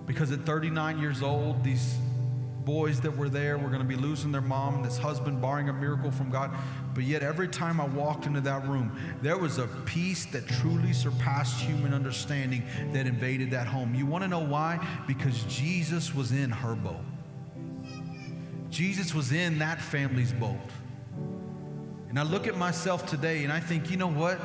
Because at 39 years old, these boys that were there were going to be losing their mom, this husband barring a miracle from God. But yet every time I walked into that room, there was a peace that truly surpassed human understanding that invaded that home. You want to know why? Because Jesus was in her boat. Jesus was in that family's boat. And I look at myself today and I think, you know what?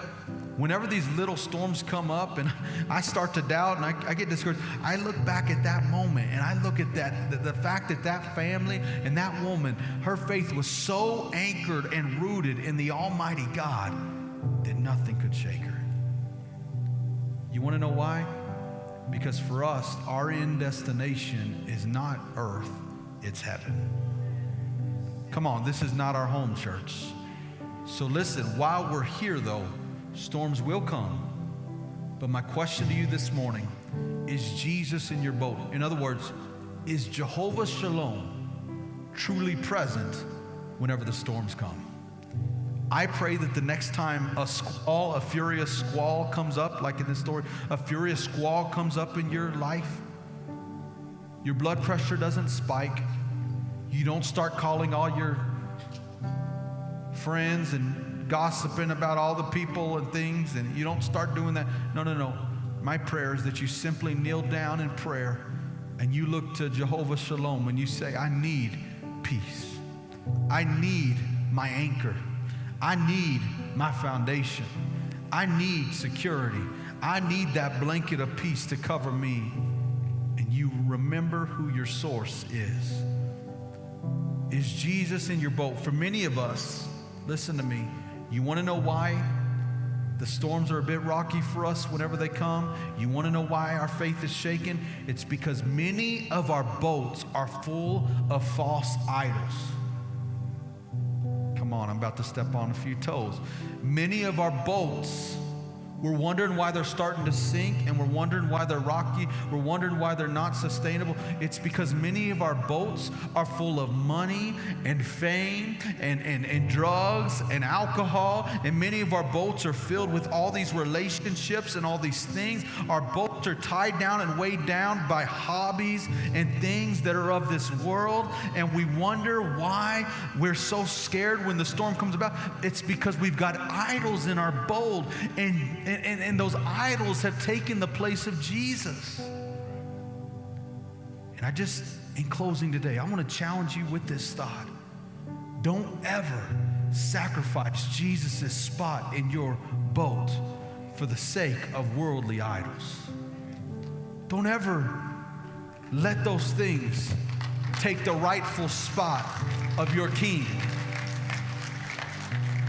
Whenever these little storms come up and I start to doubt and I get discouraged, I look back at that moment and I look at the fact that that family and that woman, her faith was so anchored and rooted in the Almighty God that nothing could shake her. You want to know why? Because for us, our end destination is not earth, it's heaven. Come on, this is not our home, church. So listen, while we're here though, storms will come. But my question to you this morning, is Jesus in your boat? In other words, is Jehovah Shalom truly present whenever the storms come? I pray that the next time a furious squall comes up, like in this story, a furious squall comes up in your life, your blood pressure doesn't spike. You don't start calling all your friends and gossiping about all the people and things, and you don't start doing that. No. My prayer is that you simply kneel down in prayer and you look to Jehovah Shalom and you say, I need peace. I need my anchor. I need my foundation. I need security. I need that blanket of peace to cover me. And you remember who your source is. Is Jesus in your boat? For many of us, listen to me, you want to know why the storms are a bit rocky for us whenever they come? You want to know why our faith is shaken? It's because many of our boats are full of false idols. Come on, I'm about to step on a few toes. Many of our boats, we're wondering why they're starting to sink, and we're wondering why they're rocky. We're wondering why they're not sustainable. It's because many of our boats are full of money and fame and drugs and alcohol. And many of our boats are filled with all these relationships and all these things. Our boats are tied down and weighed down by hobbies and things that are of this world. And we wonder why we're so scared when the storm comes about. It's because we've got idols in our boat, and those idols have taken the place of Jesus. And I just, in closing today, I want to challenge you with this thought. Don't ever sacrifice Jesus' spot in your boat for the sake of worldly idols. Don't ever let those things take the rightful spot of your king.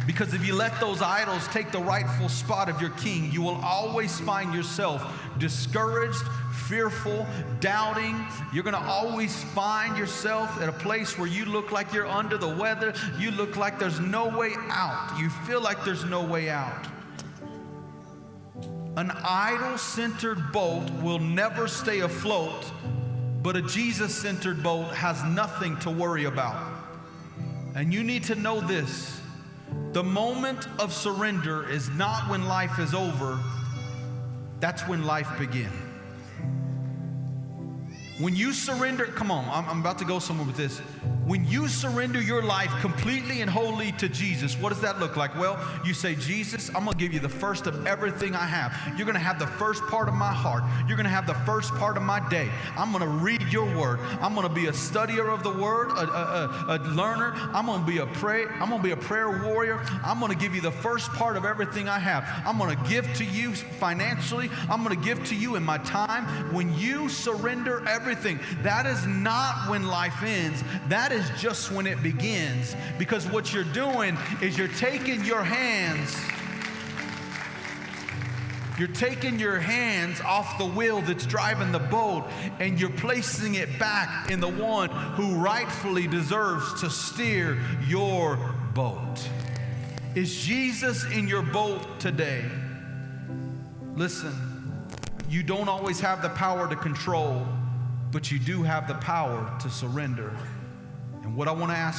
Because if you let those idols take the rightful spot of your king, you will always find yourself discouraged, fearful, doubting. You're going to always find yourself at a place where you look like you're under the weather. You look like there's no way out. You feel like there's no way out. An idol-centered boat will never stay afloat, but a Jesus-centered boat has nothing to worry about. And you need to know this. The moment of surrender is not when life is over. That's when life begins. When you surrender, come on, I'm about to go somewhere with this. When you surrender your life completely and wholly to Jesus, what does that look like? Well, you say, Jesus, I'm going to give you the first of everything I have. You're going to have the first part of my heart. You're going to have the first part of my day. I'm going to read your word. I'm going to be a studier of the word, a learner. I'm going to be a prayer warrior. I'm going to give you the first part of everything I have. I'm going to give to you financially. I'm going to give to you in my time. When you surrender everything, that is not when life ends. That is just when it begins. Because what you're doing is you're taking your hands off the wheel that's driving the boat, and you're placing it back in the one who rightfully deserves to steer your boat. Is Jesus in your boat today? Listen, you don't always have the power to control, but you do have the power to surrender. And what I want to ask